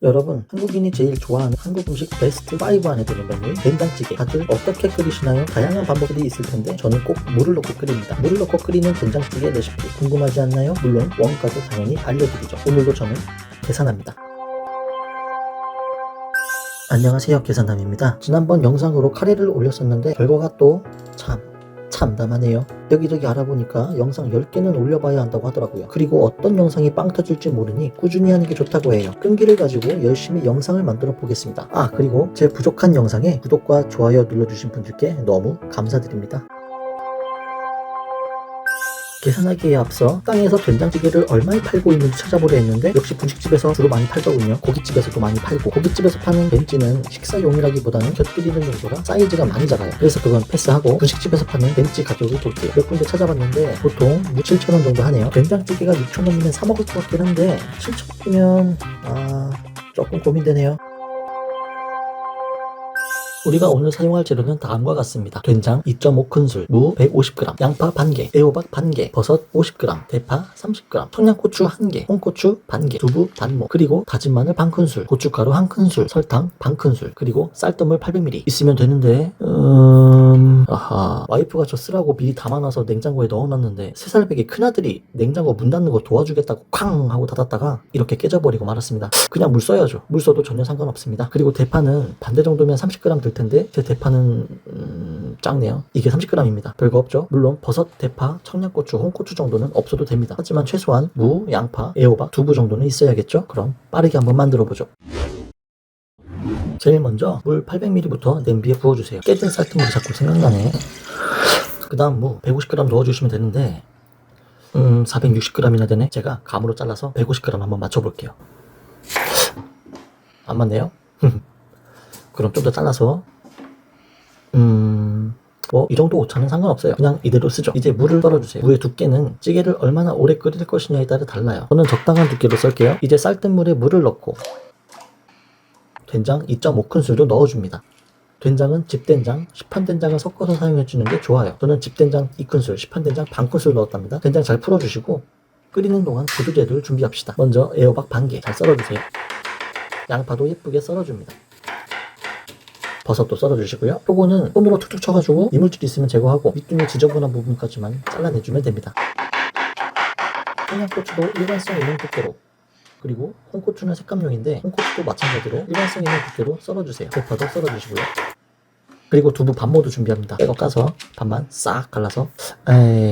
여러분, 한국인이 제일 좋아하는 한국 음식 베스트 5 안에 드는 메뉴 된장찌개, 다들 어떻게 끓이시나요? 다양한 방법들이 있을 텐데 저는 꼭 물을 넣고 끓입니다. 물을 넣고 끓이는 된장찌개 레시피 궁금하지 않나요? 물론 원가도 당연히 알려드리죠. 오늘도 저는 계산합니다. 안녕하세요, 계산남입니다. 지난번 영상으로 카레를 올렸었는데 결과가 또 참담하네요. 여기저기 알아보니까 영상 10개는 올려봐야 한다고 하더라고요. 그리고 어떤 영상이 빵 터질지 모르니 꾸준히 하는 게 좋다고 해요. 끈기를 가지고 열심히 영상을 만들어 보겠습니다. 그리고 제 부족한 영상에 구독과 좋아요 눌러주신 분들께 너무 감사드립니다. 계산하기에 앞서 땅에서 된장찌개를 얼마에 팔고 있는지 찾아보려 했는데 역시 분식집에서 주로 많이 팔더군요. 고깃집에서도 많이 팔고, 고깃집에서 파는 벤찌는 식사용이라기보다는 곁들이는 용도라 사이즈가 많이 작아요. 그래서 그건 패스하고 분식집에서 파는 벤찌 가격을 볼게요. 몇 군데 찾아봤는데 보통 7,000원 정도 하네요. 된장찌개가 6,000원이면 사 먹을 것 같긴 한데 7,000원이면 조금 고민되네요. 우리가 오늘 사용할 재료는 다음과 같습니다. 된장 2.5큰술, 무 150g, 양파 반개, 애호박 반개, 버섯 50g, 대파 30g, 청양고추 1개, 홍고추 반개, 두부 반모, 그리고 다진 마늘 반큰술, 고춧가루 1큰술, 설탕 반큰술, 그리고 쌀뜨물 800ml 있으면 되는데 와이프가 저 쓰라고 미리 담아놔서 냉장고에 넣어놨는데 3살배기 큰아들이 냉장고 문 닫는 거 도와주겠다고 쾅 하고 닫았다가 이렇게 깨져버리고 말았습니다. 그냥 물 써야죠. 물 써도 전혀 상관없습니다. 그리고 대파는 반대 정도면 30g 될 텐데 제 대파는 작네요. 이게 30g입니다. 별거 없죠. 물론 버섯, 대파, 청양고추, 홍고추 정도는 없어도 됩니다. 하지만 최소한 무, 양파, 애호박, 두부 정도는 있어야겠죠. 그럼 빠르게 한번 만들어 보죠. 제일 먼저 물 800ml부터 냄비에 부어주세요. 깨진 쌀뜨물이 자꾸 생각나네. 그 다음 무 150g 넣어주시면 되는데 460g이나 되네. 제가 감으로 잘라서 150g 한번 맞춰볼게요. 안 맞네요. 그럼 좀 더 잘라서 이 정도 오차는 상관없어요. 그냥 이대로 쓰죠. 이제 물을 썰어주세요. 무의 두께는 찌개를 얼마나 오래 끓일 것이냐에 따라 달라요. 저는 적당한 두께로 썰게요. 이제 쌀뜨물에 물을 넣고 된장 2.5큰술도 넣어줍니다. 된장은 집된장, 시판된장을 섞어서 사용해주는 게 좋아요. 저는 집된장 2큰술, 시판된장 반큰술 넣었답니다. 된장 잘 풀어주시고 끓이는 동안 부두재료를 준비합시다. 먼저 애호박 반개 잘 썰어주세요. 양파도 예쁘게 썰어줍니다. 버섯도 썰어주시고요. 요거는 손으로 툭툭 쳐가지고 이물질 있으면 제거하고 밑둥에 지저분한 부분까지만 잘라내주면 됩니다. 청양고추도 일관성 있는 두께로, 그리고 홍고추는 색감용인데 홍고추도 마찬가지로 일관성 있는 두께로 썰어주세요. 대파도 썰어주시고요. 그리고 두부 반모도 준비합니다. 빼고 까서 반만 싹 갈라서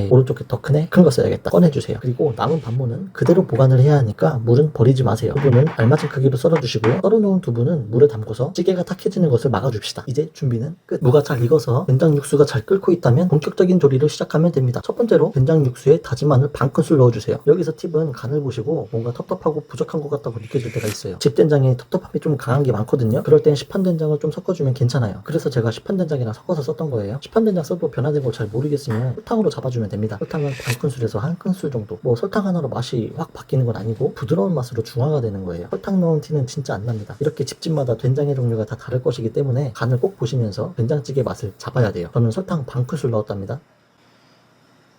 오른쪽에 더 크네? 큰 거 써야겠다. 꺼내주세요. 그리고 남은 반모는 그대로 보관을 해야 하니까 물은 버리지 마세요. 두부는 알맞은 크기로 썰어주시고요. 썰어놓은 두부는 물에 담궈서 찌개가 탁해지는 것을 막아줍시다. 이제 준비는 끝. 무가 잘 익어서 된장 육수가 잘 끓고 있다면 본격적인 조리를 시작하면 됩니다. 첫 번째로 된장 육수에 다진 마늘 반큰술 넣어주세요. 여기서 팁은 간을 보시고 뭔가 텁텁하고 부족한 것 같다고 느껴질 때가 있어요. 집된장에 텁텁함이 좀 강한 게 많거든요. 그럴 땐 시판된장을 좀 섞어주면 괜찮아요. 그래서 제가 시판된장이랑 섞어서 썼던 거예요. 시판된장 써도 변화된 거 잘 모르겠으면 설탕으로 잡아주면 됩니다. 설탕은 반큰술에서 1큰술 정도. 설탕 하나로 맛이 확 바뀌는 건 아니고 부드러운 맛으로 중화가 되는 거예요. 설탕 넣은 티는 진짜 안 납니다. 이렇게 집집마다 된장의 종류가 다 다를 것이기 때문에 간을 꼭 보시면서 된장찌개 맛을 잡아야 돼요. 저는 설탕 반큰술 넣었답니다.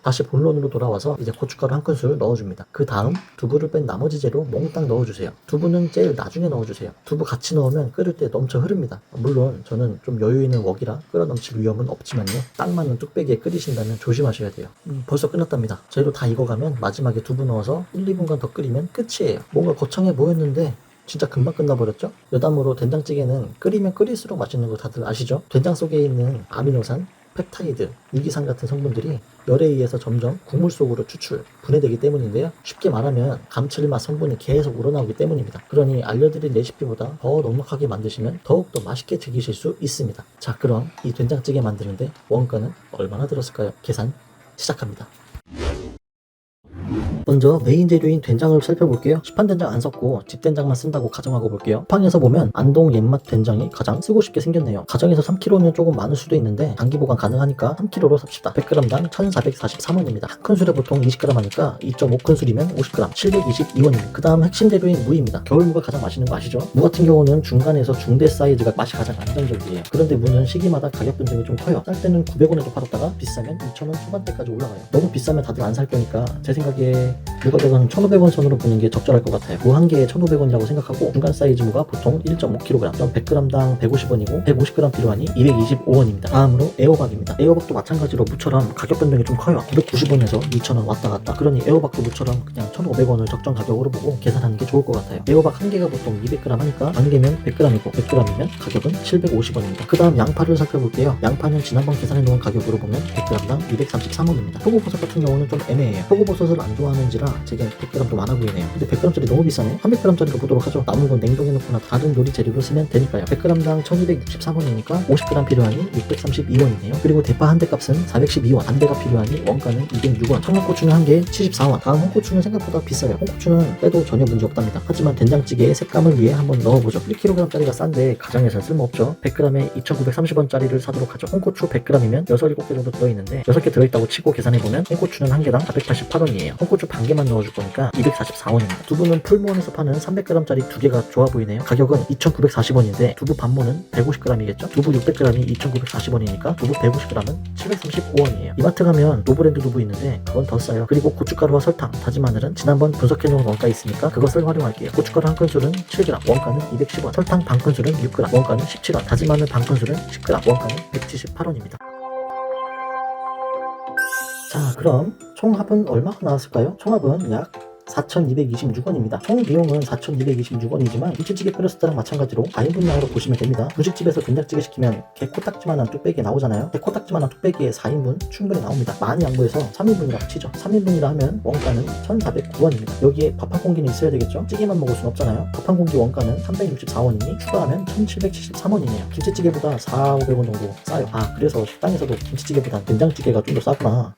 다시 본론으로 돌아와서 이제 고춧가루 1큰술 넣어줍니다. 그 다음 두부를 뺀 나머지 재료 몽땅 넣어주세요. 두부는 제일 나중에 넣어주세요. 두부 같이 넣으면 끓일 때 넘쳐 흐릅니다. 물론 저는 좀 여유 있는 웍이라 끓어 넘칠 위험은 없지만요. 딱 맞는 뚝배기에 끓이신다면 조심하셔야 돼요. 벌써 끝났답니다. 재료 다 익어가면 마지막에 두부 넣어서 1, 2분간 더 끓이면 끝이에요. 뭔가 거창해 보였는데 진짜 금방 끝나버렸죠? 여담으로 된장찌개는 끓이면 끓일수록 맛있는 거 다들 아시죠? 된장 속에 있는 아미노산, 펩타이드, 유기산 같은 성분들이 열에 의해서 점점 국물 속으로 분해되기 때문인데요. 쉽게 말하면 감칠맛 성분이 계속 우러나오기 때문입니다. 그러니 알려드린 레시피보다 더 넉넉하게 만드시면 더욱더 맛있게 즐기실 수 있습니다. 자, 그럼 이 된장찌개 만드는데 원가는 얼마나 들었을까요? 계산 시작합니다. 먼저 메인 재료인 된장을 살펴볼게요. 시판된장 안 섞고 집된장만 쓴다고 가정하고 볼게요. 쿠팡에서 보면 안동 옛맛 된장이 가장 쓰고 싶게 생겼네요. 가정에서 3kg는 조금 많을 수도 있는데 단기 보관 가능하니까 3kg로 삽시다. 100g당 1443원입니다. 한 큰술에 보통 20g 하니까 2.5큰술이면 50g 722원입니다. 그 다음 핵심 재료인 무입니다. 겨울무가 가장 맛있는 거 아시죠? 무 같은 경우는 중간에서 중대 사이즈가 맛이 가장 안정적이에요. 그런데 무는 시기마다 가격 변동이 좀 커요. 쌀 때는 900원에도 팔았다가 비싸면 2,000원 초반대까지 올라가요. 너무 비싸면 다들 안 살 거니까 제 생각에 근데 무가격은 1,500원 선으로 보는 게 적절할 것 같아요. 무 한 개에 1,500원이라고 생각하고 중간 사이즈 무가 보통 1.5kg, 100g당 150원이고 150g 필요하니 225원입니다. 다음으로 에어박입니다. 에어박도 마찬가지로 무처럼 가격 변동이 좀 커요. 990원에서 2,000원 왔다 갔다. 그러니 에어박도 무처럼 그냥 1,500원을 적정 가격으로 보고 계산하는 게 좋을 것 같아요. 에어박 한 개가 보통 200g 하니까 한 개면 100g이고 100g이면 가격은 750원입니다. 그 다음 양파를 살펴볼게요. 양파는 지난번 계산해 놓은 가격으로 보면 100g당 233원입니다. 표고버섯 같은 경우는 좀 애매해요. 표고버섯을 안 좋아하는지라 제게 100g도 많아 보이네요. 근데 100g짜리 너무 비싸네. 300g짜리로 보도록 하죠. 남은 건 냉동해 놓거나 다른 요리 재료로 쓰면 되니까요. 100g당 1263원이니까 50g 필요하니 632원이네요. 그리고 대파 한 대 값은 412원, 반 대가 필요하니 원가는 206원. 청양고추는 한 개에 74원. 다음 홍고추는 생각보다 비싸요. 홍고추는 빼도 전혀 문제 없답니다. 하지만 된장찌개의 색감을 위해 한번 넣어보죠. 1kg짜리가 싼데 가정에선 쓸모없죠. 100g에 2,930원짜리를 사도록 하죠. 홍고추 100g이면 6, 7개 정도 들어있는데 6개 들어있다고 치고 계산해보면 홍고추는 한 개당 488원이에요. 홍고추 반 개만 넣어줄 거니까 244원입니다. 두부는 풀무원에서 파는 300g짜리 두 개가 좋아 보이네요. 가격은 2,940원인데 두부 반모는 150g이겠죠? 두부 600g이 2,940원이니까 두부 150g은 735원이에요. 이마트 가면 노브랜드 두부 있는데 그건 더 싸요. 그리고 고춧가루와 설탕, 다진 마늘은 지난번 분석해놓은 원가 있으니까 그것을 활용할게요. 고춧가루 한 큰술은 7g, 원가는 210원. 설탕 반 큰술은 6g, 원가는 17원. 다진 마늘 반 큰술은 10g, 원가는 178원입니다. 자, 그럼 총합은 얼마가 나왔을까요? 총합은 약 4,226원입니다. 총 비용은 4,226원이지만 김치찌개 끓였을 때랑 마찬가지로 4인분량으로 보시면 됩니다. 분식집에서 된장찌개 시키면 개 코딱지만한 뚝배기 나오잖아요. 개 코딱지만한 뚝배기에 4인분 충분히 나옵니다. 많이 양보해서 3인분이라고 치죠. 3인분이라 하면 원가는 1,409원입니다. 여기에 밥 한 공기는 있어야 되겠죠? 찌개만 먹을 순 없잖아요. 밥 한 공기 원가는 364원이니 추가하면 1,773원이네요. 김치찌개보다 400~500원 정도 싸요. 아, 그래서 식당에서도 김치찌개보다 된장찌개가 좀 더 싸구나.